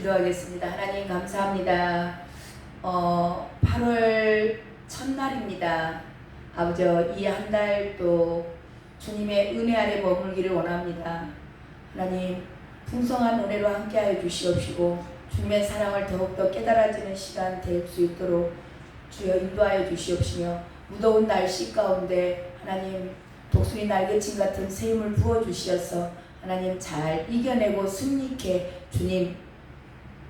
기도하겠습니다. 하나님 감사합니다. 8월 첫날입니다. 아버지, 이 한 달도 주님의 은혜 아래 머물기를 원합니다. 하나님, 풍성한 은혜로 함께하여 주시옵시고 주님의 사랑을 더욱더 깨달아지는 시간 될 수 있도록 주여 인도하여 주시옵시며, 무더운 날씨 가운데 하나님 독수리 날개침 같은 새 힘을 부어주시어서 하나님 잘 이겨내고 승리케 주님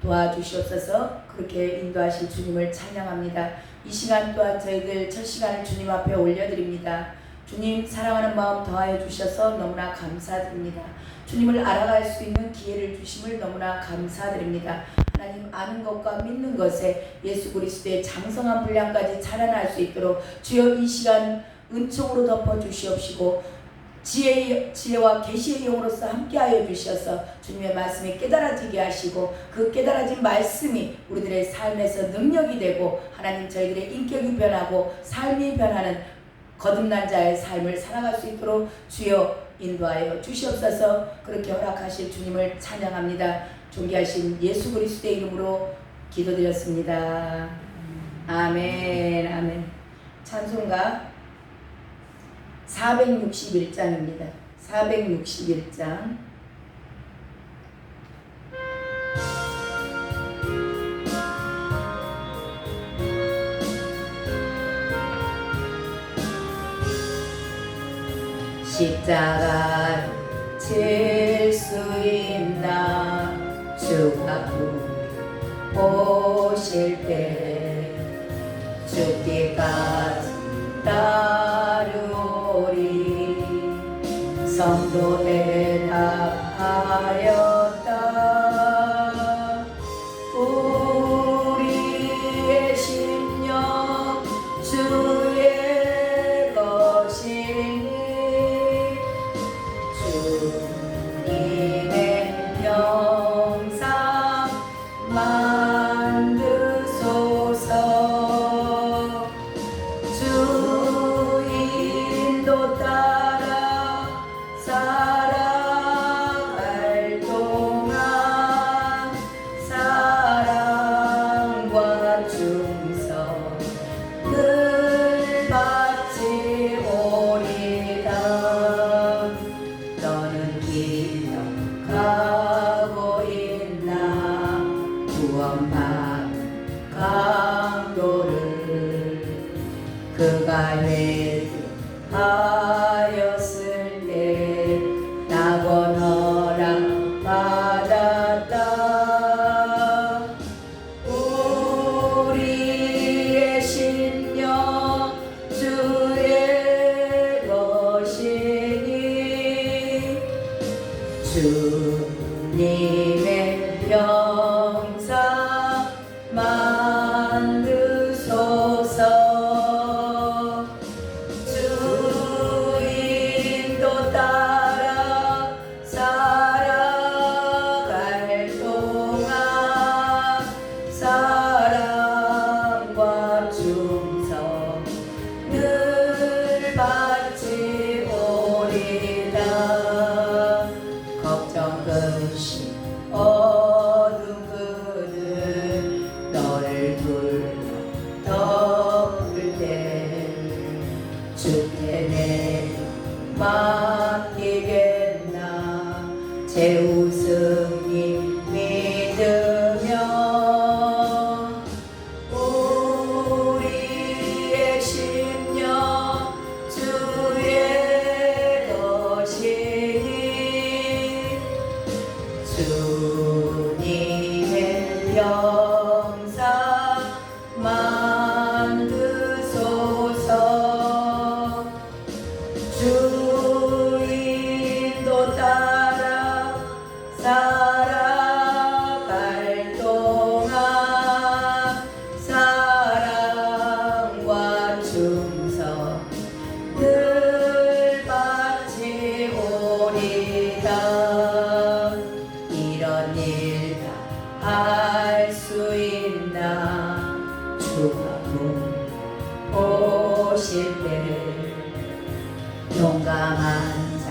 도와주시옵소서. 그렇게 인도하실 주님을 찬양합니다. 이 시간 또한 저희들 첫 시간을 주님 앞에 올려드립니다. 주님 사랑하는 마음 더하여 주셔서 너무나 감사드립니다. 주님을 알아갈 수 있는 기회를 주심을 너무나 감사드립니다. 하나님, 아는 것과 믿는 것에 예수 그리스도의 장성한 분량까지 자라날 수 있도록 주여 이 시간 은총으로 덮어주시옵시고 지혜와 계시의 영으로서 함께하여 주셔서 주님의 말씀이 깨달아지게 하시고 그 깨달아진 말씀이 우리들의 삶에서 능력이 되고 하나님 저희들의 인격이 변하고 삶이 변하는 거듭난 자의 삶을 살아갈 수 있도록 주여 인도하여 주시옵소서. 그렇게 허락하실 주님을 찬양합니다. 존귀하신 예수 그리스도의 이름으로 기도드렸습니다. 아멘. 아멘. 찬송가 461장입니다. 461장. 십자가 질 수 있나 주가 오실 때 죽기까지 따르오리. 성도 대답하였다. 우리의 심령 주의 것이니 주님의 영상 만드소서. 주 인도 따라 살아갈 동안 사랑과 충성 늘 바치오리다. 너는 기억하고 있나 구원받은 강도를 그가 회개하였을 때 낙원 허락 받았다. 우리의 심령 주의 것이니 주님의 영상 만드소서. 주 인도 따라 살아갈 동안 사랑과 충성 늘 바치오리다. 걱정 근심 어둠 그늘 너를 둘러 덮을 때 주께 내 맡기겠나. 제 우승이 믿으며 우리의 심령 주의 것이니 주님의 영상 만드소서. 주 인도 따라 살아갈 동안 사랑과 충성 늘 바치오리다. 이런 일 다 할 수 있나 주가 오실 때를 용감한 자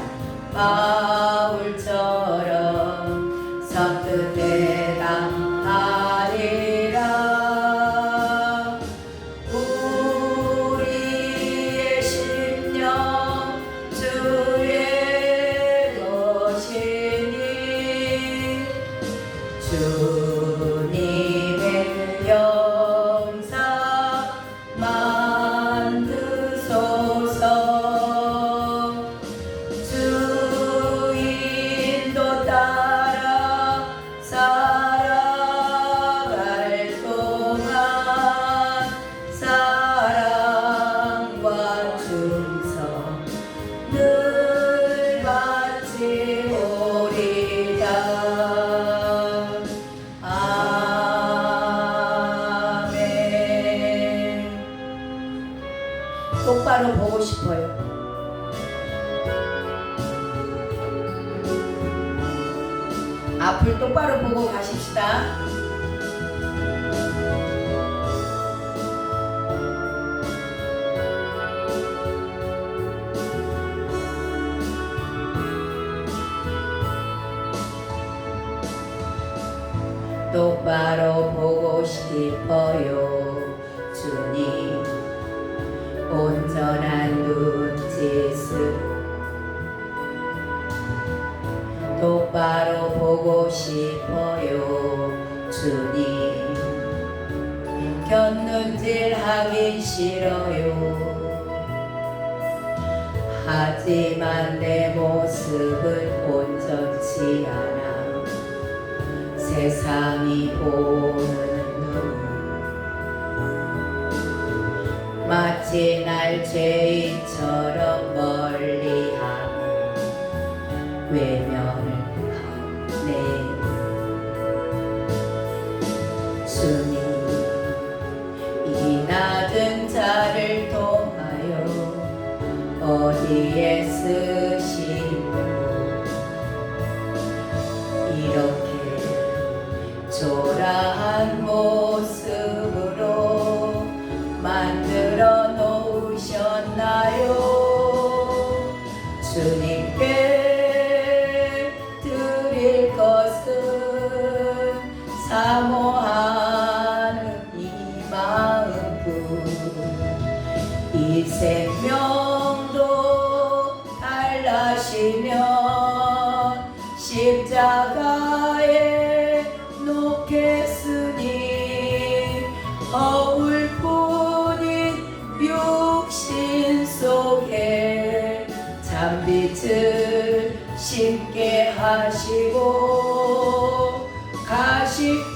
바울처럼 섬뜩해 주님의 영사 만드소서. 주 인도 따라 살아갈 동안 사랑과 충성 늘 바치오리다. 아멘. 똑바로 보고 싶어요. 앞을 똑바로 보고 가십시다. 똑바로 보고 싶어요. 주님 온전한 눈짓을 똑바로 보고 싶어요. 주님 곁눈질 하긴 싫어요. 하지만 내 모습은 온전치 않아 세상이 보는 눈 마치 날 죄인처럼 멀리하며 외면을 하네. 주님 이 낮은 자를 통하여 어디에 쓰시고 이렇게 초라한 모습으로 만들어 놓으셨나요? 주님께 드릴 것은 사모하는 이 마음뿐. 이 생명도 달라시면 십자가에 놓겠으니 허울뿐인 육신 속에 잔빛을 심게 하시고 가시뿐인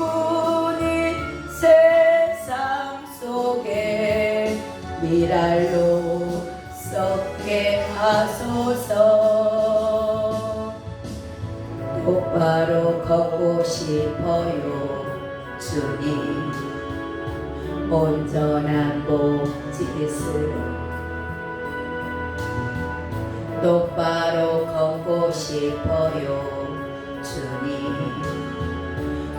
세상 속에 미랄로 썩게 하소서. 똑바로 걷고 싶어요. 주님 온전한 몸짓으로 똑바로 걷고 싶어요. 주님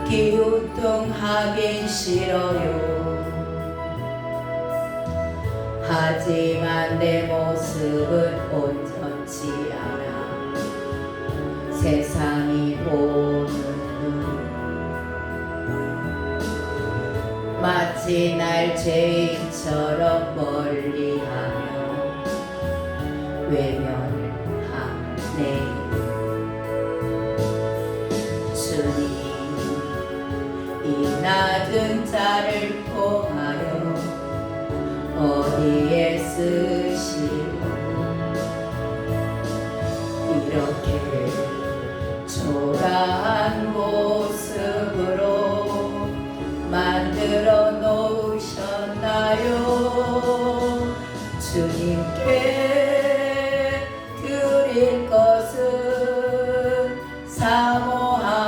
기우뚱하긴 싫어요. 하지만 내 모습은 온전치 않아 세상이 보는 눈 마치 날 죄인처럼 멀리하며 외면을 하네. 주님 이 낮은 자를 통하여 어디에 쓰시고 이렇게 초라한 모습으로 만들어 놓으셨나요? 주님께 드릴 것은 사모하는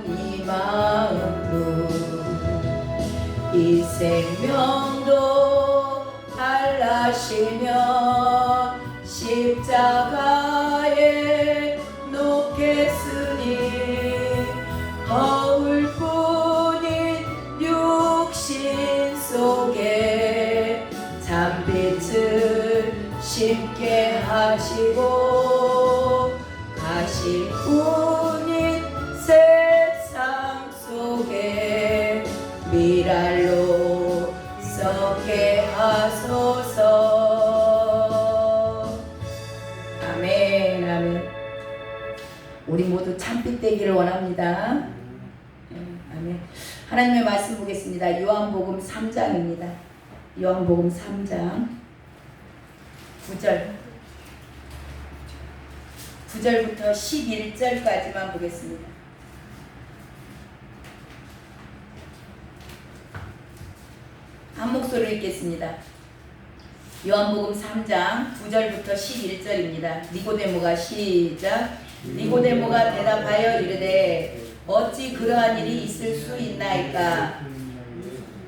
이 마음뿐. 이 생명도 달라시면 십자가에 놓겠으니 허울뿐인 육신 속에 잔빛을 심게 하시고 가실 뿐인 세상 속에 미랄로 썩게 하소서. 아멘. 아멘. 우리 모두 참빛 되기를 원합니다. 아멘. 하나님의 말씀 보겠습니다. 요한복음 3장입니다. 요한복음 3장 9절부터 11절까지만 보겠습니다. 한 목소리로 읽겠습니다. 요한복음 3장 9절부터 11절입니다. 니고데모가 시작. 니고데모가 대답하여 이르되 어찌 그러한 일이 있을 수 있나이까?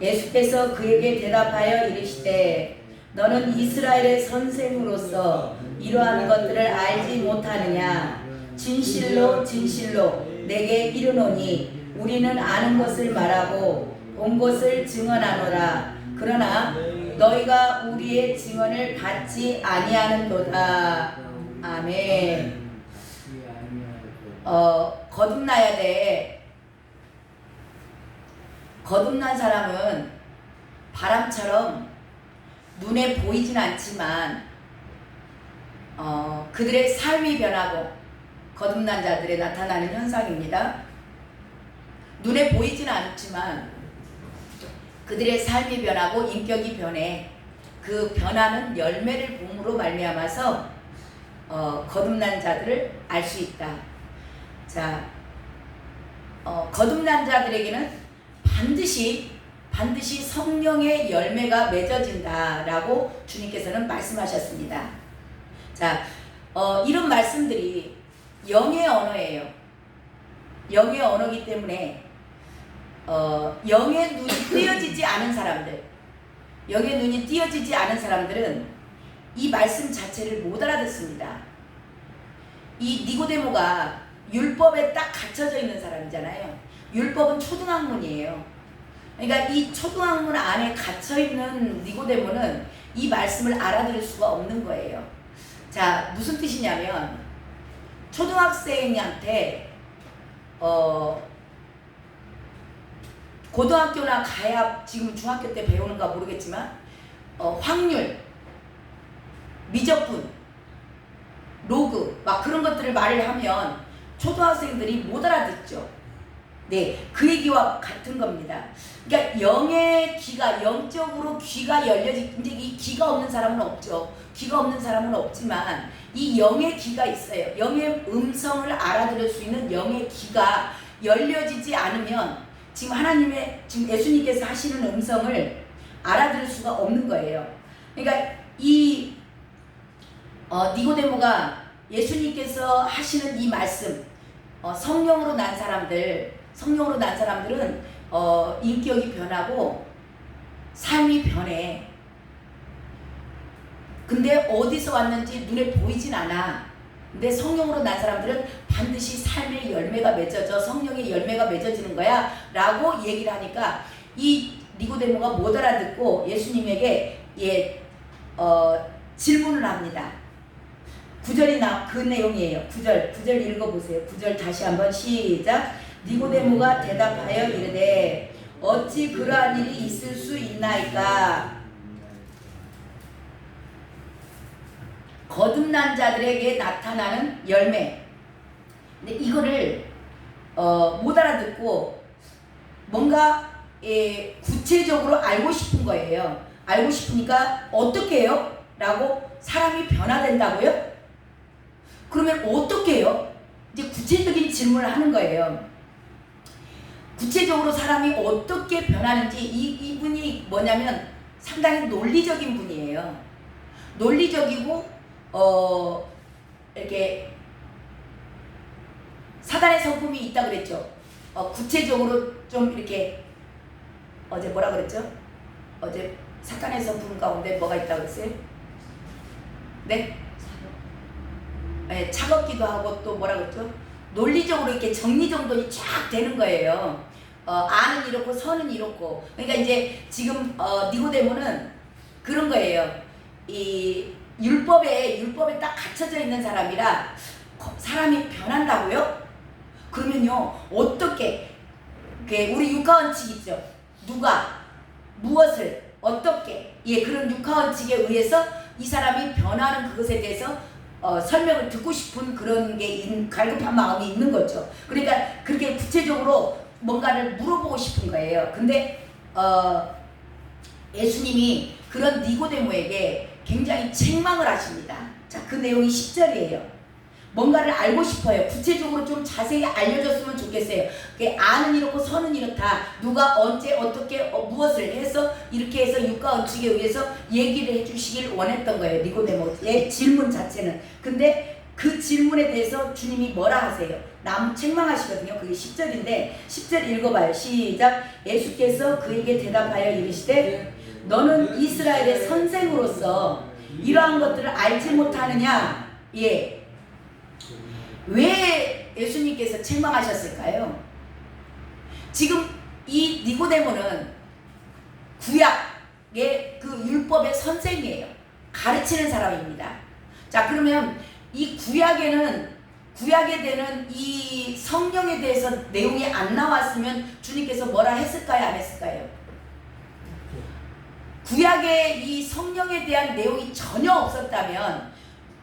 예수께서 그에게 대답하여 이르시되 너는 이스라엘의 선생으로서 이러한 것들을 알지 못하느냐? 진실로 진실로 내게 이르노니 우리는 아는 것을 말하고 본 것을 증언하노라. 그러나 너희가 우리의 증언을 받지 아니하는도다. 아멘. 거듭나야 돼. 거듭난 사람은 바람처럼 눈에 보이진 않지만 그들의 삶이 변하고 거듭난 자들에 나타나는 현상입니다. 눈에 보이진 않지만 그들의 삶이 변하고 인격이 변해 그 변하는 열매를 봄으로 말미암아서 거듭난 자들을 알 수 있다. 자, 거듭난 자들에게는 반드시 성령의 열매가 맺어진다라고 주님께서는 말씀하셨습니다. 자, 이런 말씀들이 영의 언어예요. 영의 언어이기 때문에 영의 눈이 띄어지지 않은 사람들은 이 말씀 자체를 못 알아듣습니다. 이 니고데모가 율법에 딱 갇혀져 있는 사람이잖아요. 율법은 초등학문이에요. 그러니까 이 초등학문 안에 갇혀 있는 니고데모는 이 말씀을 알아들을 수가 없는 거예요. 자, 무슨 뜻이냐면 초등학생한테 고등학교나 가야 지금 중학교 때 배우는가 모르겠지만 확률, 미적분, 로그 막 그런 것들을 말을 하면 초등학생들이 못 알아듣죠. 네, 그 얘기와 같은 겁니다. 그러니까 영의 귀가, 영적으로 귀가 열려지, 근데 이 귀가 없는 사람은 없죠. 귀가 없는 사람은 없지만 이 영의 귀가 있어요. 영의 음성을 알아들을 수 있는 영의 귀가 열려지지 않으면 지금 지금 예수님께서 하시는 음성을 알아들을 수가 없는 거예요. 그러니까 이 니고데모가 예수님께서 하시는 이 말씀, 성령으로 난 사람들은 인격이 변하고 삶이 변해. 근데 어디서 왔는지 눈에 보이진 않아. 근데 성령으로 난 사람들은 반드시 삶의 열매가 맺어져 성령의 열매가 맺어지는 거야 라고 얘기를 하니까 이 니고데모가 못 알아듣고 예수님에게 질문을 합니다. 9절이 그 내용이에요. 9절 읽어보세요. 9절 다시 한번 시작. 니고데모가 대답하여 이르되 어찌 그러한 일이 있을 수 있나이까? 거듭난 자들에게 나타나는 열매. 근데 이거를 못 알아듣고 뭔가 구체적으로 알고 싶은 거예요. 알고 싶으니까 어떻게 해요? 라고 사람이 변화된다고요? 그러면 어떻게 해요? 이제 구체적인 질문을 하는 거예요. 구체적으로 사람이 어떻게 변하는지 이분이 뭐냐면 상당히 논리적인 분이에요. 논리적이고 이렇게 사단의 성품이 있다 그랬죠. 구체적으로 좀 이렇게 어제 뭐라 그랬죠? 어제 사탄의 성품 가운데 뭐가 있다고 그랬어요? 네? 네, 차갑기도 하고 또 뭐라 그랬죠? 논리적으로 이렇게 정리정돈이 쫙 되는 거예요. 아는 이렇고 선은 이렇고. 그러니까 이제 지금 니고데모는 그런 거예요. 이 율법에 딱 갇혀져 있는 사람이라 사람이 변한다고요? 그러면요 어떻게 우리 육하원칙 있죠? 누가 무엇을 어떻게 그런 육하원칙에 의해서 이 사람이 변하는 그것에 대해서 설명을 듣고 싶은 그런 게 갈급한 마음이 있는 거죠. 그러니까 그렇게 구체적으로 뭔가를 물어보고 싶은 거예요. 근데 예수님이 그런 니고데모에게 굉장히 책망을 하십니다. 자, 그 내용이 10절이에요. 뭔가를 알고 싶어요. 구체적으로 좀 자세히 알려줬으면 좋겠어요. 아는 이렇고 서는 이렇다. 누가 언제 어떻게 무엇을 해서 이렇게 해서 육과 원칙에 의해서 얘기를 해주시길 원했던 거예요. 니고데모의 질문 자체는. 근데 그 질문에 대해서 주님이 뭐라 하세요? 책망하시거든요. 그게 10절인데 10절 읽어봐요. 시작. 예수께서 그에게 대답하여 이르시되 너는 이스라엘의 선생으로서 이러한 것들을 알지 못하느냐? 예. 왜 예수님께서 책망하셨을까요? 지금 이 니고데모는 구약의 그 율법의 선생이에요. 가르치는 사람입니다. 자, 그러면 이 구약에 대는 이 성령에 대해서 내용이 안 나왔으면 주님께서 뭐라 했을까요? 안 했을까요? 구약에 이 성령에 대한 내용이 전혀 없었다면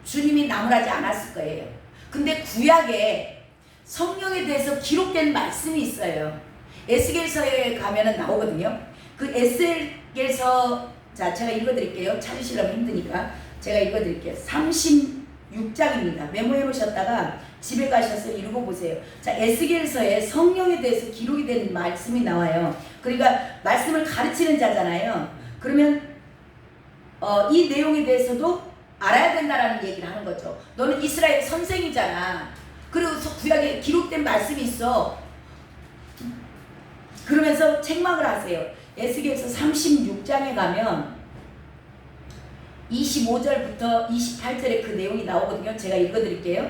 주님이 나무라지 않았을 거예요. 근데 구약에 성령에 대해서 기록된 말씀이 있어요. 에스겔서에 가면은 나오거든요. 그 에스겔서, 자, 제가 읽어드릴게요. 찾으시려면 힘드니까 제가 읽어드릴게요. 36장입니다. 메모해 놓으셨다가 집에 가셔서 읽어보세요. 자, 에스겔서에 성령에 대해서 기록이 된 말씀이 나와요. 그러니까 말씀을 가르치는 자잖아요. 그러면 이 내용에 대해서도 알아야 된다라는 얘기를 하는 거죠. 너는 이스라엘 선생이잖아. 그리고 구약에 기록된 말씀이 있어. 그러면서 책망을 하세요. 에스겔서 36장에 가면 25절부터 28절에 그 내용이 나오거든요. 제가 읽어드릴게요.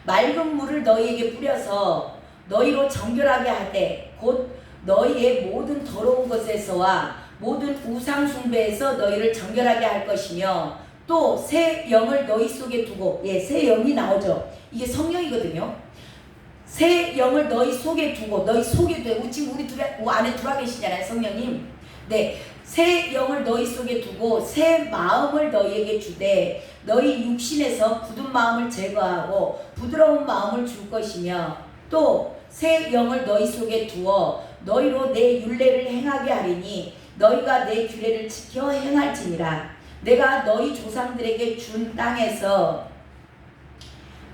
맑은 물을 너희에게 뿌려서 너희로 정결하게 하되 곧 너희의 모든 더러운 것에서와 모든 우상 숭배에서 너희를 정결하게 할 것이며 또 새 영을 너희 속에 두고, 예, 새 영이 나오죠. 이게 성령이거든요. 새 영을 너희 속에 두고, 너희 속에 두고, 지금 우리 안에 들어와 계시잖아요, 성령님. 네, 새 영을 너희 속에 두고 새 마음을 너희에게 주되 너희 육신에서 굳은 마음을 제거하고 부드러운 마음을 줄 것이며 또 새 영을 너희 속에 두어 너희로 내 율례를 행하게 하리니 너희가 내 규례를 지켜 행할지니라. 내가 너희 조상들에게 준 땅에서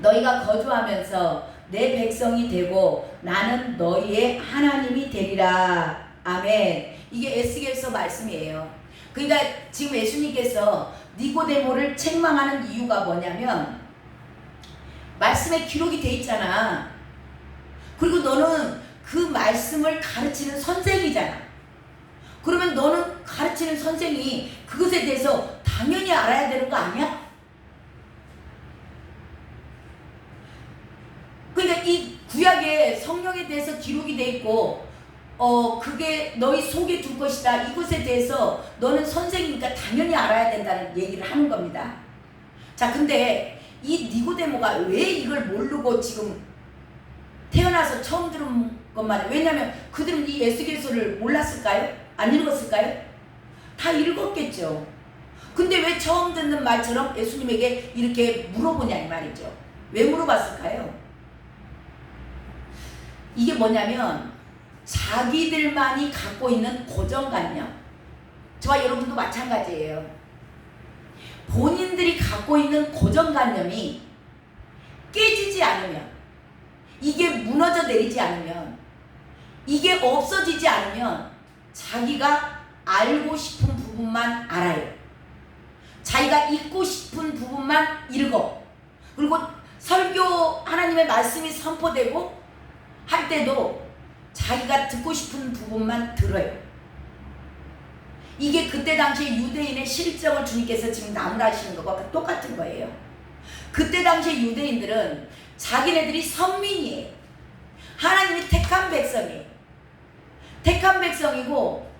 너희가 거주하면서 내 백성이 되고 나는 너희의 하나님이 되리라. 아멘. 이게 에스겔서 말씀이에요. 그러니까 지금 예수님께서 니고데모를 책망하는 이유가 뭐냐면 말씀에 기록이 돼 있잖아. 그리고 너는 그 말씀을 가르치는 선생이잖아. 그러면 너는 가르치는 선생이 그것에 대해서 당연히 알아야 되는 거 아니야? 그러니까 이 구약에 성령에 대해서 기록이 돼 있고 그게 너희 속에 둘 것이다. 이것에 대해서 너는 선생이니까 당연히 알아야 된다는 얘기를 하는 겁니다. 자, 근데 이 니고데모가 왜 이걸 모르고 지금 태어나서 처음 들은 것만 해. 왜냐하면 그들은 이 에스겔서를 몰랐을까요? 안 읽었을까요? 다 읽었겠죠. 근데 왜 처음 듣는 말처럼 예수님에게 이렇게 물어보냐 이 말이죠. 왜 물어봤을까요? 이게 뭐냐면 자기들만이 갖고 있는 고정관념, 저와 여러분도 마찬가지예요. 본인들이 갖고 있는 고정관념이 깨지지 않으면, 이게 무너져 내리지 않으면, 이게 없어지지 않으면 자기가 알고 싶은 부분만 알아요. 자기가 읽고 싶은 부분만 읽어. 그리고 설교 하나님의 말씀이 선포되고 할 때도 자기가 듣고 싶은 부분만 들어요. 이게 그때 당시에 유대인의 실정을 주님께서 지금 나무라시는 것과 똑같은 거예요. 그때 당시에 유대인들은 자기네들이 선민이에요. 하나님이 택한 백성이에요. 택한 백성이고,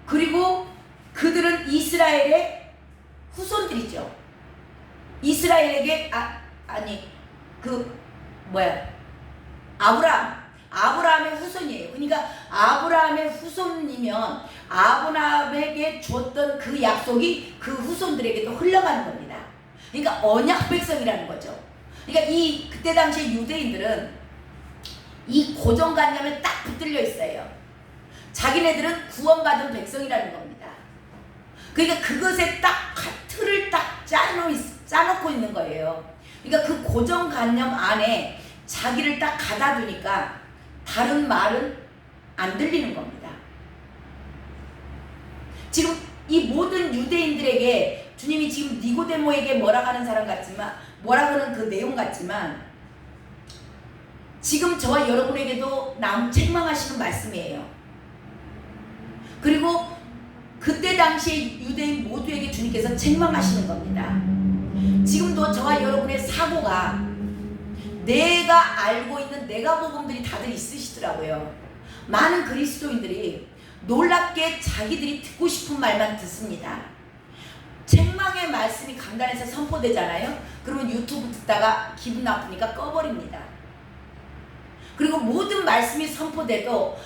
그리고 그들은 이스라엘의 후손들이죠. 이스라엘에게 아브라함의 후손이에요. 그러니까 아브라함의 후손이면 아브라함에게 줬던 그 약속이 그 후손들에게도 흘러가는 겁니다. 그러니까 언약 백성이라는 거죠. 그러니까 그때 당시에 유대인들은 이 고정관념에 딱 붙들려 붙들려 있어요. 자기네들은 구원받은 백성이라는 겁니다. 그러니까 그것에 딱 틀을 딱 짜놓고 있는 거예요. 그러니까 그 고정관념 안에 자기를 딱 가다 두니까 다른 말은 안 들리는 겁니다. 지금 이 모든 유대인들에게 주님이 지금 니고데모에게 뭐라 하는 사람 같지만, 뭐라 하는 그 내용 같지만, 지금 저와 여러분에게도 책망하시는 말씀이에요. 그리고 그때 당시에 유대인 모두에게 주님께서 책망하시는 겁니다. 지금도 저와 여러분의 사고가 내가 알고 있는 내가 복음들이 다들 있으시더라고요. 많은 그리스도인들이 놀랍게 자기들이 듣고 싶은 말만 듣습니다. 책망의 말씀이 강단에서 선포되잖아요. 그러면 유튜브 듣다가 기분 나쁘니까 꺼버립니다. 그리고 모든 말씀이 선포돼도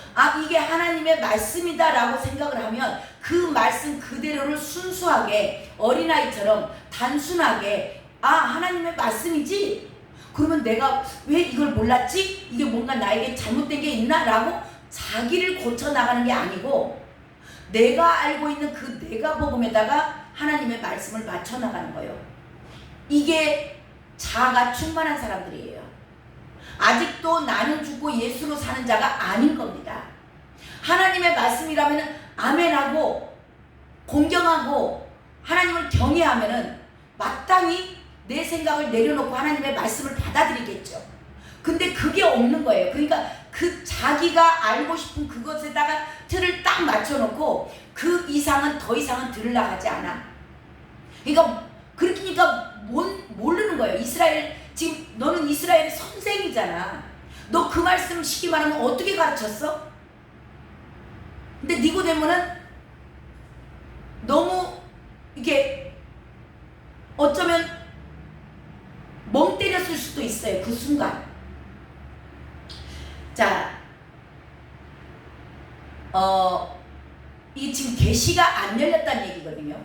이게 하나님의 말씀이다 라고 생각을 하면 그 말씀 그대로를 순수하게 어린아이처럼 단순하게 하나님의 말씀이지? 그러면 내가 왜 이걸 몰랐지? 이게 뭔가 나에게 잘못된 게 있나? 라고 자기를 고쳐나가는 게 아니고 내가 알고 있는 그 내가 복음에다가 하나님의 말씀을 맞춰나가는 거예요. 이게 자아가 충만한 사람들이에요. 아직도 나는 죽고 예수로 사는 자가 아닌 겁니다. 하나님의 말씀이라면 아멘하고 공경하고 하나님을 경외하면은 마땅히 내 생각을 내려놓고 하나님의 말씀을 받아들이겠죠. 근데 그게 없는 거예요. 그러니까 그 자기가 알고 싶은 그것에다가 틀을 딱 맞춰놓고 그 이상은 더 이상은 들으려고 하지 않아. 그러니까 모르는 거예요. 지금 너는 이스라엘의 선생이잖아. 너 그 말씀 쉽게 말하면 어떻게 가르쳤어? 근데 니고데모는 너무 이게 어쩌면 멍 때렸을 수도 있어요. 그 순간. 자, 이 지금 계시가 안 열렸다는 얘기거든요.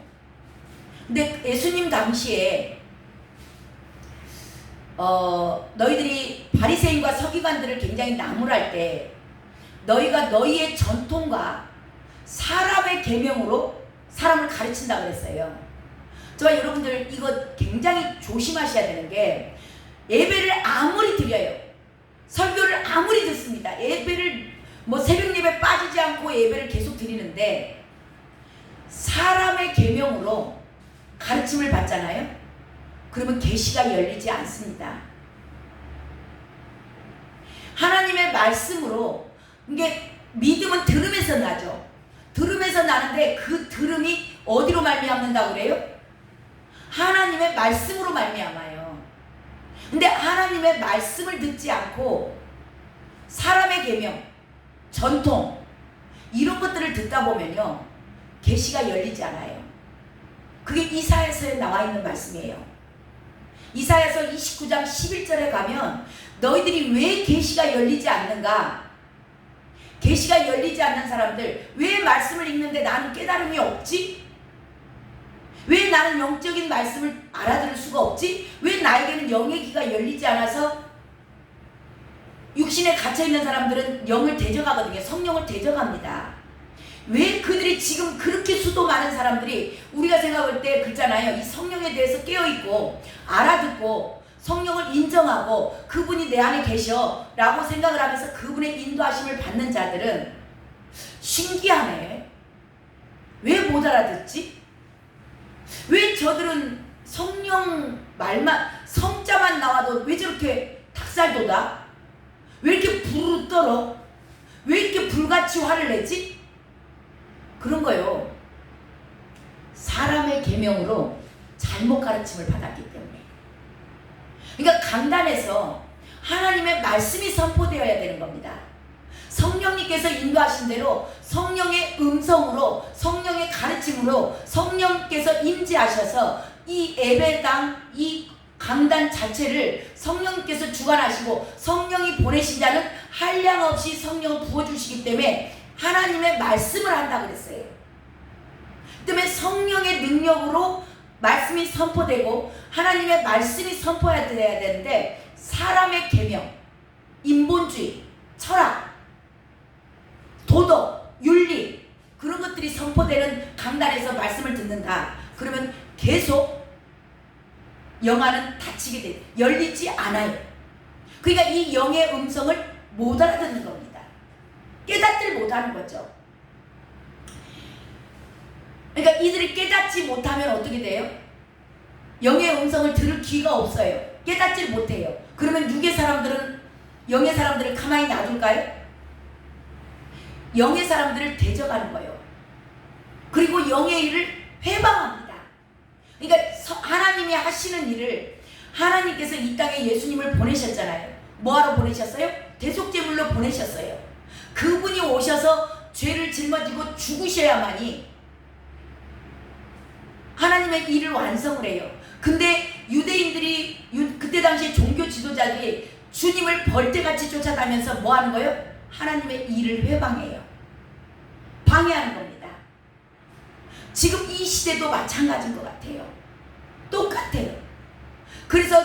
근데 예수님 당시에 너희들이 바리새인과 서기관들을 굉장히 나무랄 때 너희가 너희의 전통과 사람의 계명으로 사람을 가르친다 그랬어요. 저와 여러분들 이거 굉장히 조심하셔야 되는 게 예배를 아무리 드려요. 설교를 아무리 듣습니다. 예배를 새벽 예배 빠지지 않고 예배를 계속 드리는데 사람의 계명으로 가르침을 받잖아요. 그러면 계시가 열리지 않습니다. 하나님의 말씀으로 이게 믿음은 들음에서 나죠. 들음에서 나는데 그 들음이 어디로 말미암는다고 그래요? 하나님의 말씀으로 말미암아요. 근데 하나님의 말씀을 듣지 않고 사람의 계명, 전통 이런 것들을 듣다 보면요 계시가 열리지 않아요. 그게 이사야서에 나와 있는 말씀이에요. 이사야서 29장 11절에 가면 너희들이 왜 계시가 열리지 않는가? 계시가 열리지 않는 사람들, 왜 말씀을 읽는데 나는 깨달음이 없지? 왜 나는 영적인 말씀을 알아들을 수가 없지? 왜 나에게는 영의 귀가 열리지 않아서? 육신에 갇혀있는 사람들은 영을 대적하거든요. 성령을 대적합니다. 왜 그들이 지금 그렇게 수도 많은 사람들이 우리가 생각할 때 그렇잖아요. 이 성령에 대해서 깨어있고 알아듣고 성령을 인정하고 그분이 내 안에 계셔 라고 생각을 하면서 그분의 인도하심을 받는 자들은 신기하네. 왜 못 알아듣지? 왜 저들은 성령 말만 성자만 나와도 왜 저렇게 닭살돋아? 왜 이렇게 부르르 떨어? 왜 이렇게 불같이 화를 내지? 그런 거요. 사람의 계명으로 잘못 가르침을 받았기 때문에. 그러니까 강단에서 하나님의 말씀이 선포되어야 되는 겁니다. 성령님께서 인도하신 대로 성령의 음성으로 성령의 가르침으로 성령께서 임재하셔서 이 예배당 이 강단 자체를 성령님께서 주관하시고 성령이 보내신 자는 한량없이 성령을 부어주시기 때문에 하나님의 말씀을 한다고 그랬어요. 그 때문에 성령의 능력으로 말씀이 선포되고 하나님의 말씀이 선포해야 되는데 사람의 계명, 인본주의, 철학 도덕, 윤리 그런 것들이 선포되는 강단에서 말씀을 듣는다. 그러면 계속 영안은 닫히게 돼. 열리지 않아요. 그러니까 이 영의 음성을 못 알아듣는 겁니다. 깨닫질 못하는 거죠. 그러니까 이들이 깨닫지 못하면 어떻게 돼요? 영의 음성을 들을 귀가 없어요. 깨닫질 못해요. 그러면 육의 사람들은 영의 사람들을 가만히 놔둘까요? 영의 사람들을 대적하는 거예요. 그리고 영의 일을 회방합니다. 그러니까 하나님이 하시는 일을 하나님께서 이 땅에 예수님을 보내셨잖아요. 뭐하러 보내셨어요? 대속제물로 보내셨어요. 그분이 오셔서 죄를 짊어지고 죽으셔야만이 하나님의 일을 완성을 해요. 근데 유대인들이 그때 당시에 종교 지도자들이 주님을 벌떼같이 쫓아다니면서 뭐 하는 거예요? 하나님의 일을 회방해요. 방해하는 겁니다. 지금 이 시대도 마찬가지인 것 같아요. 똑같아요. 그래서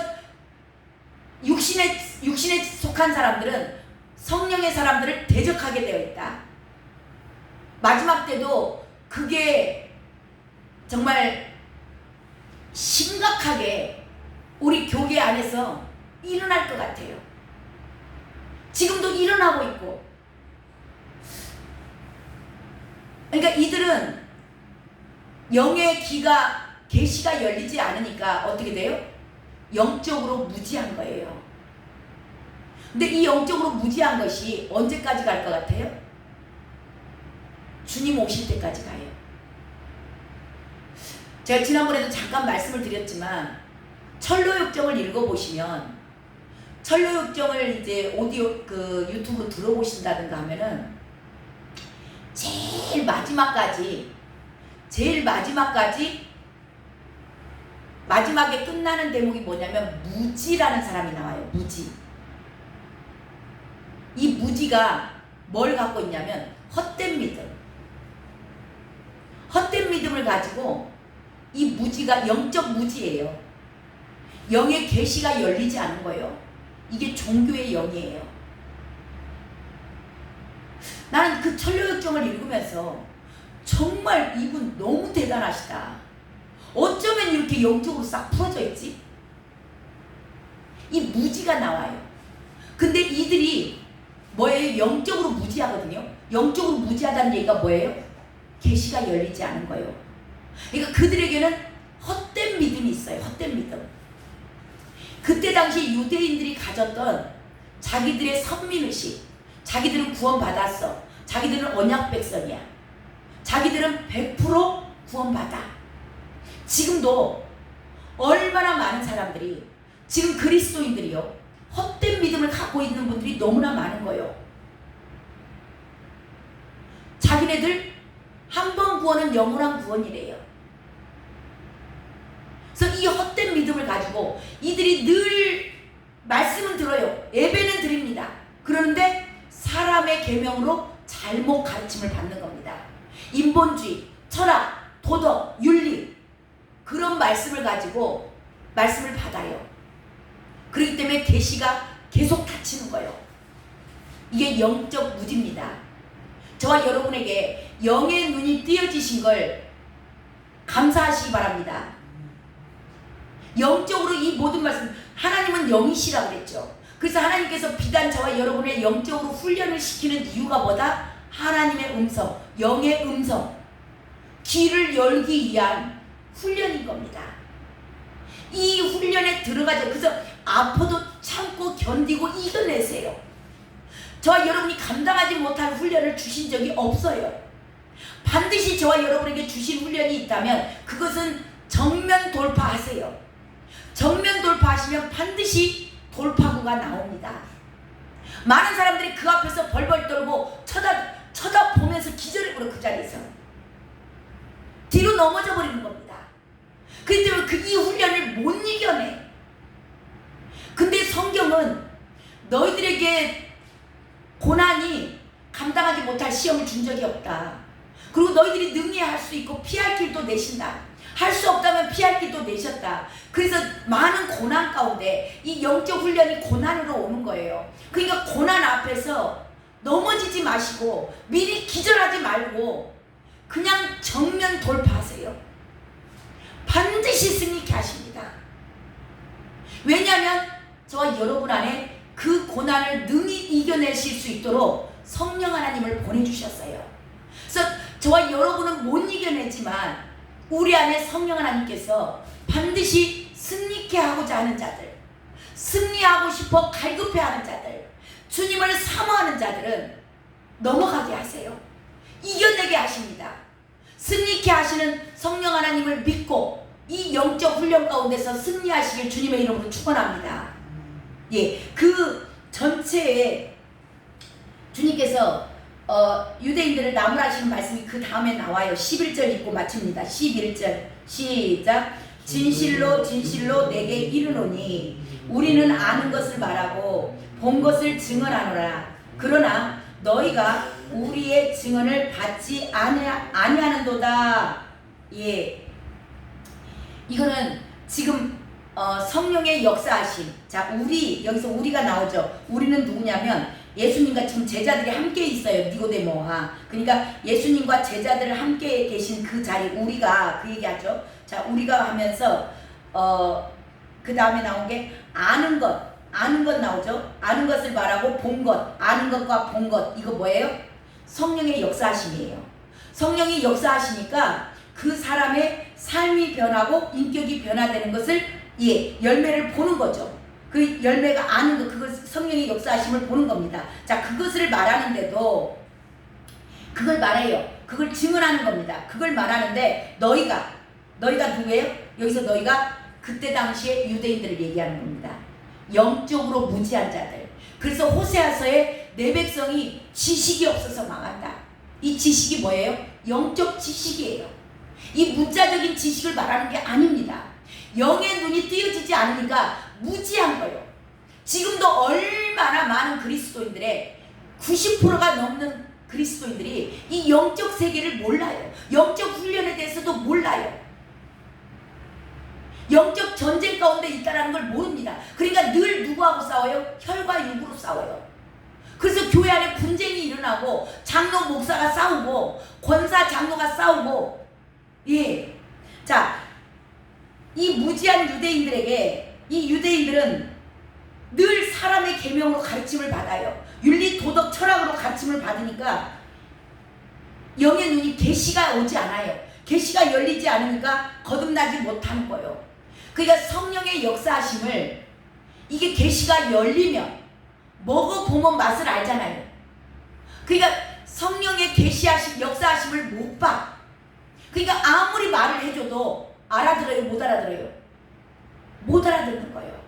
육신에 속한 사람들은 성령의 사람들을 대적하게 되어 있다. 마지막 때도 그게 정말 심각하게 우리 교회 안에서 일어날 것 같아요. 지금도 일어나고 있고. 그러니까 이들은 영의 계시가 열리지 않으니까 어떻게 돼요? 영적으로 무지한 거예요. 근데 이 영적으로 무지한 것이 언제까지 갈 것 같아요? 주님 오실 때까지 가요. 제가 지난번에도 잠깐 말씀을 드렸지만 철로역정을 읽어보시면 철로역정을 이제 오디오 유튜브로 들어보신다든가 하면은 제일 마지막까지 마지막에 끝나는 대목이 뭐냐면 무지라는 사람이 나와요. 무지. 이 무지가 뭘 갖고 있냐면 헛된 믿음. 헛된 믿음을 가지고 이 무지가 영적 무지예요. 영의 계시가 열리지 않은 거예요. 이게 종교의 영이에요. 나는 그 철로역정을 읽으면서 정말 이분 너무 대단하시다. 어쩌면 이렇게 영적으로 싹 풀어져 있지? 이 무지가 나와요. 근데 이들이 뭐예요? 영적으로 무지하거든요. 영적으로 무지하다는 얘기가 뭐예요? 계시가 열리지 않은 거예요. 그러니까 그들에게는 헛된 믿음이 있어요. 헛된 믿음. 그때 당시 유대인들이 가졌던 자기들의 선민의식, 자기들은 구원받았어, 자기들은 언약 백성이야, 자기들은 100% 구원받아. 지금도 얼마나 많은 사람들이, 지금 그리스도인들이요, 헛된 믿음을 갖고 있는 분들이 너무나 많은 거예요. 자기네들 한 번 구원은 영원한 구원이래요. 그래서 이 헛된 믿음을 가지고 이들이 늘 말씀은 들어요. 예배는 드립니다. 그런데 사람의 계명으로 잘못 가르침을 받는 겁니다. 인본주의, 철학, 도덕, 윤리 그런 말씀을 가지고 말씀을 받아요. 그렇기 때문에 계시가 계속 닫히는 거예요. 이게 영적 무지입니다. 저와 여러분에게 영의 눈이 띄어지신 걸 감사하시기 바랍니다. 영적으로 이 모든 말씀, 하나님은 영이시라고 그랬죠. 그래서 하나님께서 비단 저와 여러분의 영적으로 훈련을 시키는 이유가 뭐다? 하나님의 음성, 영의 음성, 귀를 열기 위한 훈련인 겁니다. 이 훈련에 들어가죠. 그래서 아파도 참고 견디고 이겨내세요. 저와 여러분이 감당하지 못할 훈련을 주신 적이 없어요. 반드시 저와 여러분에게 주신 훈련이 있다면 그것은 정면 돌파하세요. 정면 돌파하시면 반드시 돌파구가 나옵니다. 많은 사람들이 그 앞에서 벌벌 떨고 쳐다보면서 기절해버려. 그 자리에서 뒤로 넘어져 버리는 겁니다. 그렇기 때문에 이 훈련을 못 이겨내. 근데 성경은 너희들에게 고난이 감당하지 못할 시험을 준 적이 없다. 그리고 너희들이 능히 할 수 있고 피할 길도 내신다. 할 수 없다면 피할 길도 내셨다. 그래서 많은 고난 가운데 이 영적 훈련이 고난으로 오는 거예요. 그러니까 고난 앞에서 넘어지지 마시고 미리 기절하지 말고 그냥 정면 돌파하세요. 반드시 승리케 하십니다. 왜냐하면 저와 여러분 안에 그 고난을 능히 이겨내실 수 있도록 성령 하나님을 보내주셨어요. 그래서 저와 여러분은 못 이겨내지만 우리 안에 성령 하나님께서 반드시 승리케 하고자 하는 자들, 승리하고 싶어 갈급해하는 자들, 주님을 사모하는 자들은 넘어가게 하세요. 이겨내게 하십니다. 승리케 하시는 성령 하나님을 믿고 이 영적 훈련 가운데서 승리하시길 주님의 이름으로 축원합니다. 예, 그 전체에 주님께서 유대인들을 나무라시는 말씀이 그 다음에 나와요. 11절 읽고 마칩니다. 11절 시작. 진실로 진실로 내게 이르노니 우리는 아는 것을 말하고 본 것을 증언하노라. 그러나 너희가 우리의 증언을 받지 아니하는도다. 예, 이거는 지금 성령의 역사하심. 자, 우리 여기서 우리가 나오죠. 우리는 누구냐면 예수님과 지금 제자들이 함께 있어요. 니고데모와. 그러니까 예수님과 제자들 함께 계신 그 자리, 우리가 그 얘기하죠. 자, 우리가 하면서 그 다음에 나온 게 아는 것 나오죠. 아는 것을 말하고 본 것, 아는 것과 본 것, 이거 뭐예요? 성령의 역사하심이에요. 성령이 역사하시니까 그 사람의 삶이 변하고 인격이 변화되는 것을, 예, 열매를 보는 거죠. 그 열매가 아는 것, 그것 성령의 역사하심을 보는 겁니다. 자, 그것을 말하는데도 그걸 말해요. 그걸 증언하는 겁니다. 그걸 말하는데 너희가 누구예요? 여기서 너희가 그때 당시에 유대인들을 얘기하는 겁니다. 영적으로 무지한 자들. 그래서 호세아서에 내 백성이 지식이 없어서 망한다. 이 지식이 뭐예요? 영적 지식이에요. 이 문자적인 지식을 말하는 게 아닙니다. 영의 눈이 뜨여지지 않으니까 무지한 거예요. 지금도 얼마나 많은 그리스도인들의 90%가 넘는 그리스도인들이 이 영적 세계를 몰라요. 영적 훈련에 대해서도 몰라요. 영적 전쟁 가운데 있다는 걸 모릅니다. 그러니까 늘 누구하고 싸워요? 혈과 육으로 싸워요. 그래서 교회 안에 분쟁이 일어나고 장로 목사가 싸우고 권사 장로가 싸우고, 예. 자, 이 무지한 유대인들에게, 이 유대인들은 늘 사람의 계명으로 가르침을 받아요. 윤리 도덕 철학으로 가르침을 받으니까 영의 눈이 계시가 오지 않아요. 계시가 열리지 않으니까 거듭나지 못하는 거예요. 그러니까 성령의 역사하심을, 이게 계시가 열리면 먹어보면 맛을 알잖아요. 그러니까 성령의 계시하심, 역사하심을 못 봐. 그러니까 아무리 말을 해줘도 알아들어요? 못 알아들어요? 못 알아듣는 거예요.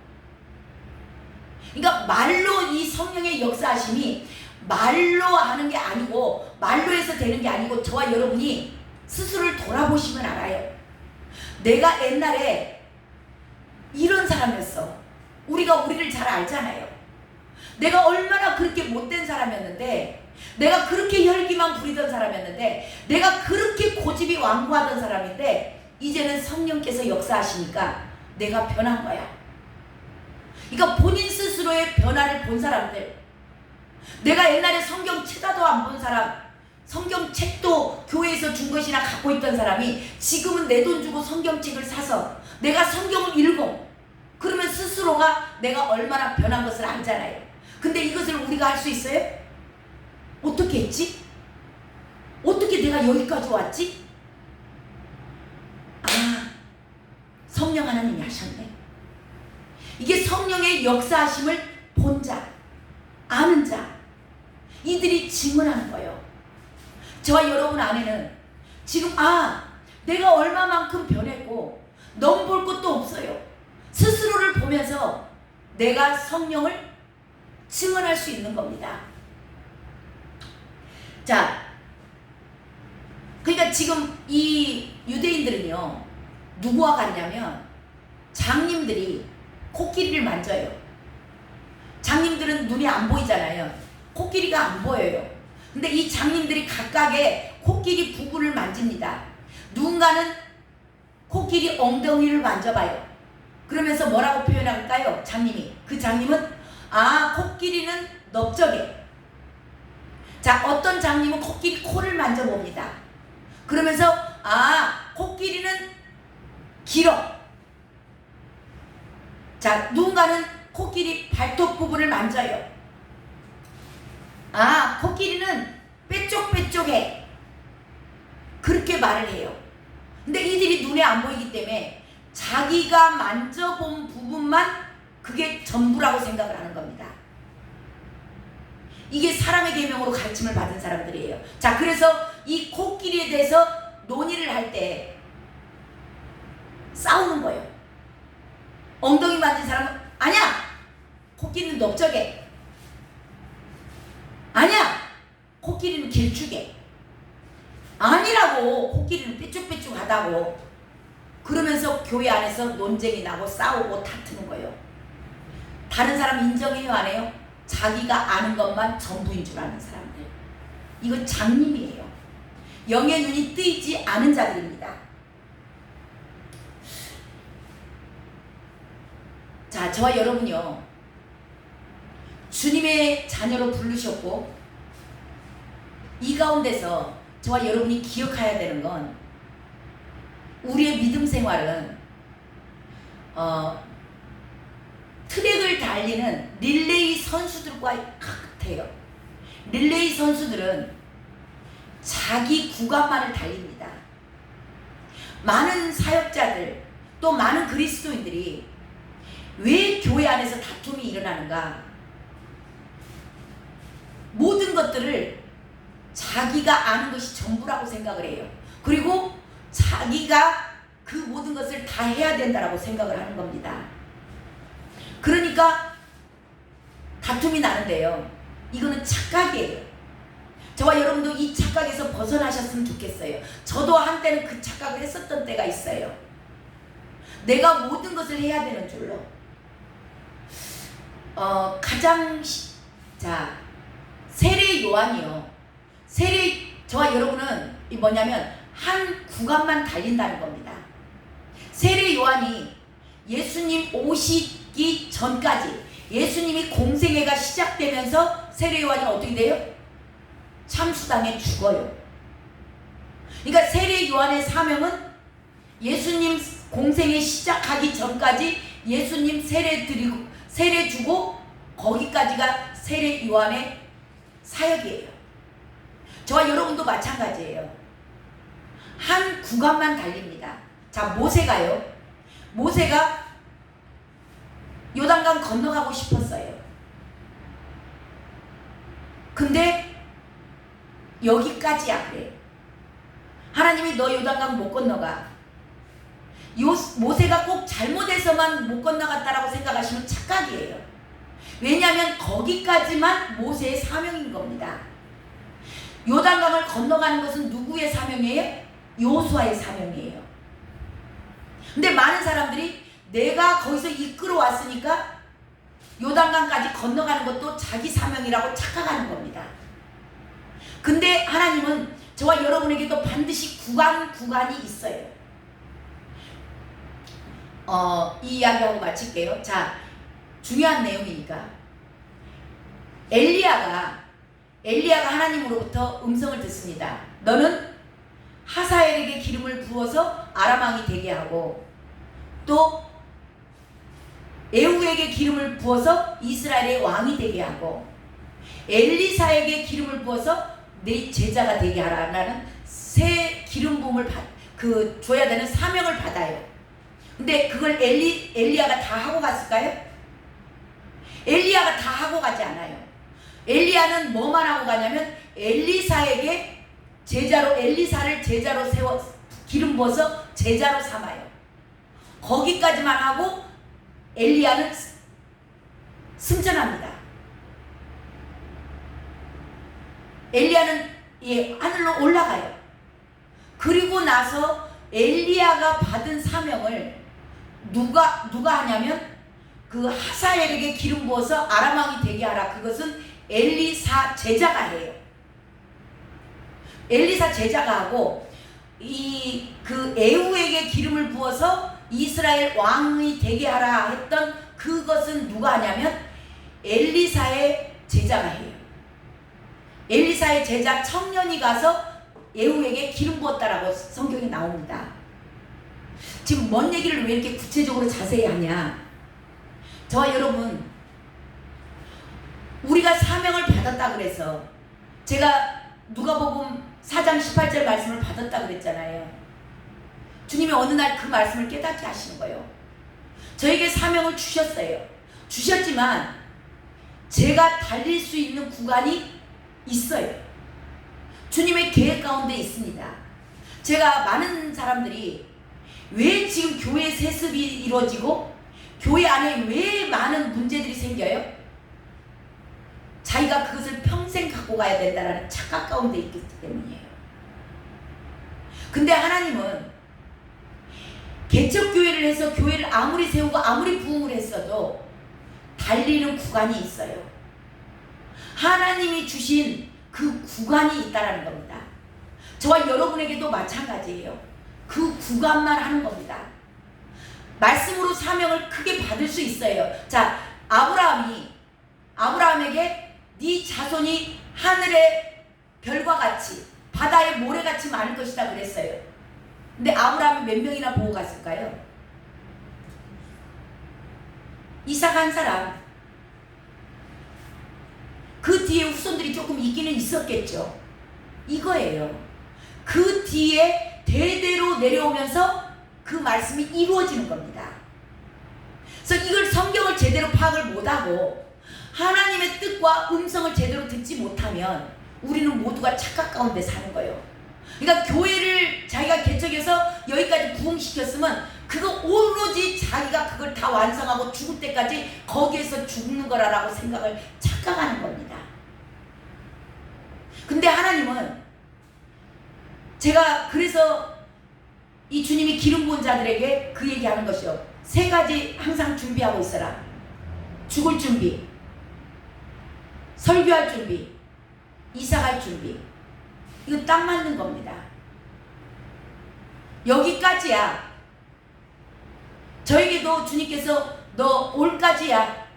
그러니까 말로 이 성령의 역사하심이 말로 하는 게 아니고, 말로 해서 되는 게 아니고, 저와 여러분이 스스로를 돌아보시면 알아요. 내가 옛날에 이런 사람이었어. 우리가 우리를 잘 알잖아요. 내가 얼마나 그렇게 못된 사람이었는데, 내가 그렇게 혈기만 부리던 사람이었는데, 내가 그렇게 고집이 완고하던 사람인데, 이제는 성령께서 역사하시니까 내가 변한 거야. 그러니까 본인 스스로의 변화를 본 사람들, 내가 옛날에 성경 쳐다도 안 본 사람, 성경책도 교회에서 준 것이나 갖고 있던 사람이 지금은 내 돈 주고 성경책을 사서 내가 성경을 읽어. 그러면 스스로가 내가 얼마나 변한 것을 알잖아요. 근데 이것을 우리가 할 수 있어요? 어떻게 했지? 어떻게 내가 여기까지 왔지? 아, 성령 하나님이 하셨네. 이게 성령의 역사하심을 본 자, 아는 자, 이들이 증언하는 거예요. 저와 여러분 안에는 지금 내가 얼마만큼 변했고 넘볼 것도 없어요. 스스로를 보면서 내가 성령을 증언할 수 있는 겁니다. 자, 그러니까 지금 이 유대인들은요, 누구와 같냐면 장님들이 코끼리를 만져요. 장님들은 눈이 안 보이잖아요. 코끼리가 안 보여요. 근데 이 장님들이 각각의 코끼리 부분을 만집니다. 누군가는 코끼리 엉덩이를 만져봐요. 그러면서 뭐라고 표현할까요? 장님이. 그 장님은 코끼리는 넓적해. 자, 어떤 장님은 코끼리 코를 만져봅니다. 그러면서 코끼리는 길어. 자, 누군가는 코끼리 발톱 부분을 만져요. 코끼리는 뾰족뾰족해. 그렇게 말을 해요. 근데 이들이 눈에 안 보이기 때문에 자기가 만져본 부분만 그게 전부라고 생각을 하는 겁니다. 이게 사람의 계명으로 가르침을 받은 사람들이에요. 자, 그래서 이 코끼리에 대해서 논의를 할 때 싸우는 거예요. 엉덩이 만진 사람은 아니야, 코끼리는 넓적해. 아니야, 코끼리는 길쭉해. 아니라고, 코끼리는 삐쭉삐쭉하다고. 그러면서 교회 안에서 논쟁이 나고 싸우고 다투는 거예요. 다른 사람 인정해요, 안 해요? 자기가 아는 것만 전부인 줄 아는 사람들. 이건 장님이에요. 영의 눈이 뜨이지 않은 자들입니다. 자, 저와 여러분요, 주님의 자녀로 부르셨고 이 가운데서 저와 여러분이 기억해야 되는 건 우리의 믿음 생활은 트랙을 달리는 릴레이 선수들과 같아요. 릴레이 선수들은 자기 구간만을 달립니다. 많은 사역자들 또 많은 그리스도인들이 왜 교회 안에서 다툼이 일어나는가? 모든 것들을 자기가 아는 것이 전부라고 생각을 해요. 그리고 자기가 그 모든 것을 다 해야 된다라고 생각을 하는 겁니다. 그러니까 다툼이 나는데요, 이거는 착각이에요. 저와 여러분도 이 착각에서 벗어나셨으면 좋겠어요. 저도 한때는 그 착각을 했었던 때가 있어요. 내가 모든 것을 해야 되는 줄로. 세례 요한이요. 저와 여러분은 뭐냐면 한 구간만 달린다는 겁니다. 세례 요한이 예수님 오시기 전까지, 예수님이 공생애가 시작되면서 세례 요한이 어떻게 돼요? 참수당에 죽어요. 그러니까 세례 요한의 사명은 예수님 공생애 시작하기 전까지 예수님 세례 주고 거기까지가 세례 요한의 사역이에요. 저와 여러분도 마찬가지예요. 한 구간만 달립니다. 자, 모세가 요단강 건너가고 싶었어요. 근데 여기까지야 그래. 하나님이 너 요단강 못 건너가. 모세가 꼭 잘못해서만 못 건너갔다라고 생각하시면 착각이에요. 왜냐하면 거기까지만 모세의 사명인 겁니다. 요단강을 건너가는 것은 누구의 사명이에요? 요수아의 사명이에요. 근데 많은 사람들이 내가 거기서 이끌어 왔으니까 요단강까지 건너가는 것도 자기 사명이라고 착각하는 겁니다. 근데 하나님은 저와 여러분에게도 반드시 구간이 있어요. 이 이야기하고 마칠게요. 자, 중요한 내용이니까. 엘리야가 하나님으로부터 음성을 듣습니다. 너는 하사엘에게 기름을 부어서 아람 왕이 되게 하고, 또 에후에게 기름을 부어서 이스라엘의 왕이 되게 하고, 엘리사에게 기름을 부어서 내 제자가 되게 하라라는 새 기름 부음을 줘야 되는 사명을 받아요. 근데 그걸 엘리야가 다 하고 갔을까요? 엘리야가 다 하고 가지 않아요. 엘리야는 뭐만 하고 가냐면 엘리사를 제자로 세워 기름 부어서 제자로 삼아요. 거기까지만 하고 엘리야는 승천합니다. 엘리야는 하늘로 올라가요. 그리고 나서 엘리야가 받은 사명을 누가 하냐면 그 하사엘에게 기름 부어서 아람 왕이 되게 하라. 그것은 엘리사 제자가 해요. 엘리사 제자가 하고, 그 에후에게 기름을 부어서 이스라엘 왕이 되게 하라 했던 그것은 누가 하냐면 엘리사의 제자가 해요. 엘리사의 제자 청년이 가서 예후에게 기름 부었다라고 성경에 나옵니다. 지금 뭔 얘기를 왜 이렇게 구체적으로 자세히 하냐? 저와 여러분, 우리가 사명을 받았다 그래서, 제가 누가복음 4장 18절 말씀을 받았다 그랬잖아요. 주님이 어느 날 그 말씀을 깨닫게 하시는 거예요. 저에게 사명을 주셨어요. 주셨지만 제가 달릴 수 있는 구간이 있어요. 주님의 계획 가운데 있습니다. 제가 많은 사람들이 왜 지금 교회 세습이 이루어지고 교회 안에 왜 많은 문제들이 생겨요? 자기가 그것을 평생 갖고 가야 된다는 착각 가운데 있기 때문이에요. 근데 하나님은 개척교회를 해서 교회를 아무리 세우고 아무리 부흥을 했어도 달리는 구간이 있어요. 하나님이 주신 그 구간이 있다라는 겁니다. 저와 여러분에게도 마찬가지예요. 그 구간만 하는 겁니다. 말씀으로 사명을 크게 받을 수 있어요. 자, 아브라함에게 네 자손이 하늘의 별과 같이 바다의 모래같이 많을 것이다 그랬어요. 근데 아브라함이 몇 명이나 보고 갔을까요? 이삭 한 사람. 그 뒤에 후손들이 조금 있기는 있었겠죠. 이거예요. 그 뒤에 대대로 내려오면서 그 말씀이 이루어지는 겁니다. 그래서 이걸 성경을 제대로 파악을 못하고 하나님의 뜻과 음성을 제대로 듣지 못하면 우리는 모두가 착각 가운데 사는 거예요. 그러니까 교회를 자기가 개척해서 여기까지 부흥시켰으면 그거 오로지 자기가 그걸 다 완성하고 죽을 때까지 거기에서 죽는 거라고 생각을 착각하는 겁니다. 근데 하나님은, 제가 그래서 이 주님이 기름 부은 자들에게 그 얘기하는 것이요. 3가지 항상 준비하고 있어라. 죽을 준비, 설교할 준비, 이사갈 준비. 이거 딱 맞는 겁니다. 여기까지야. 저에게도 주님께서 너 올까지야.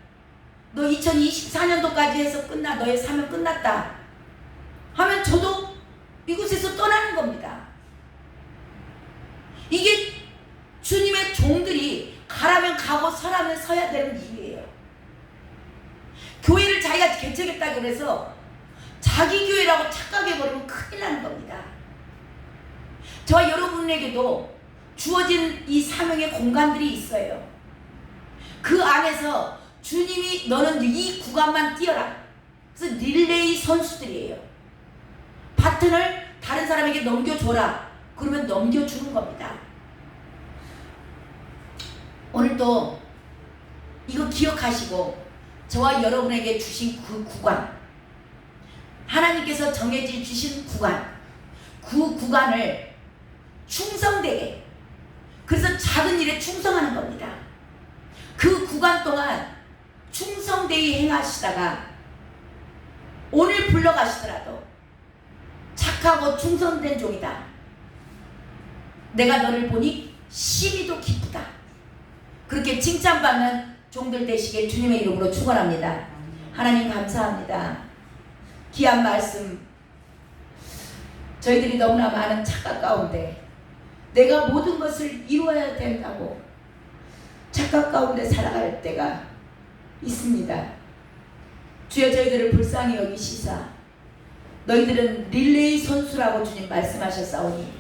너 2024년도까지 해서 끝나. 너의 사명 끝났다 하면 저도 이곳에서 떠나는 겁니다. 이게 주님의 종들이 가라면 가고 서라면 서야 되는 이유예요. 교회를 자기가 개척했다고 해서 자기 교회라고 착각해버리면 큰일 나는 겁니다. 저와 여러분에게도 주어진 이 사명의 공간들이 있어요. 그 안에서 주님이 너는 이 구간만 뛰어라. 그래서 릴레이 선수들이에요. 바튼을 다른 사람에게 넘겨줘라. 그러면 넘겨주는 겁니다. 오늘도 이거 기억하시고 저와 여러분에게 주신 그 구간, 하나님께서 정해져 주신 구간, 그 구간을 충성되게, 그래서 작은 일에 충성하는 겁니다. 그 구간 동안 충성되이 행하시다가 오늘 불러가시더라도 착하고 충성된 종이다. 내가 너를 보니 심히도 기쁘다. 그렇게 칭찬받는 종들 되시길 주님의 이름으로 축원합니다. 하나님 감사합니다. 귀한 말씀, 저희들이 너무나 많은 착각 가운데 내가 모든 것을 이루어야 된다고 착각 가운데 살아갈 때가 있습니다. 주여 저희들을 불쌍히 여기시사 너희들은 릴레이 선수라고 주님 말씀하셨사오니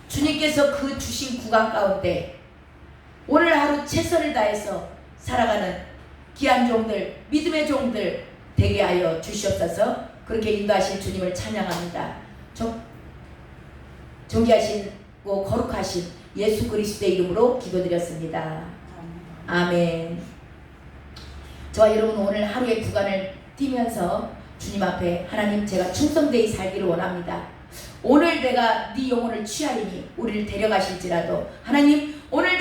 주님께서 그 주신 구간 가운데 오늘 하루 최선을 다해서 살아가는 귀한 종들, 믿음의 종들 되게 하여 주시옵소서. 그렇게 인도하신 주님을 찬양합니다. 존귀하시고 거룩하신 예수 그리스도의 이름으로 기도드렸습니다. 아멘. 저와 여러분 오늘 하루의 구간을 뛰면서 주님 앞에 하나님 제가 충성되이 살기를 원합니다. 오늘 내가 네 영혼을 취하리니 우리를 데려가실지라도 하나님 오늘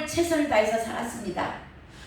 최선을 다해서 살았습니다.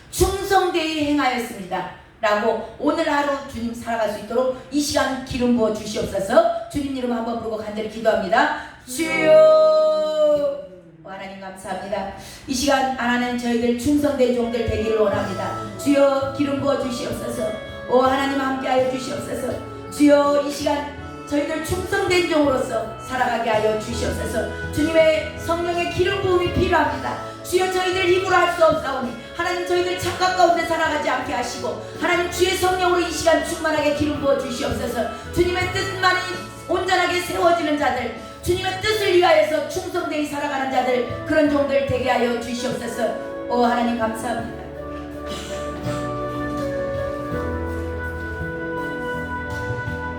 충성되이 행하였습니다. 라고 오늘 하루 주님 살아갈 수 있도록 이 시간 기름 부어 주시옵소서. 주님 이름 한번 부르고 간절히 기도합니다. 주여. 하나님 감사합니다. 이 시간 하나님 저희들 충성된 종들 되기를 원합니다. 주여 기름 부어 주시옵소서. 하나님 함께하여 주시옵소서. 주여 이 시간 저희들 충성된 종으로서 살아가게 하여 주시옵소서. 주님의 성령의 기름 부음이 필요합니다. 주여 저희들 힘으로 할 수 없사오니 하나님 저희들 착각 가운데 살아가지 않게 하시고 하나님 주의 성령으로 이 시간 충만하게 기름 부어 주시옵소서. 주님의 뜻만이 온전하게 세워지는 자들, 주님의 뜻을 위하여서 충성되이 살아가는 자들, 그런 종들 되게 하여 주시옵소서. 오 하나님 감사합니다.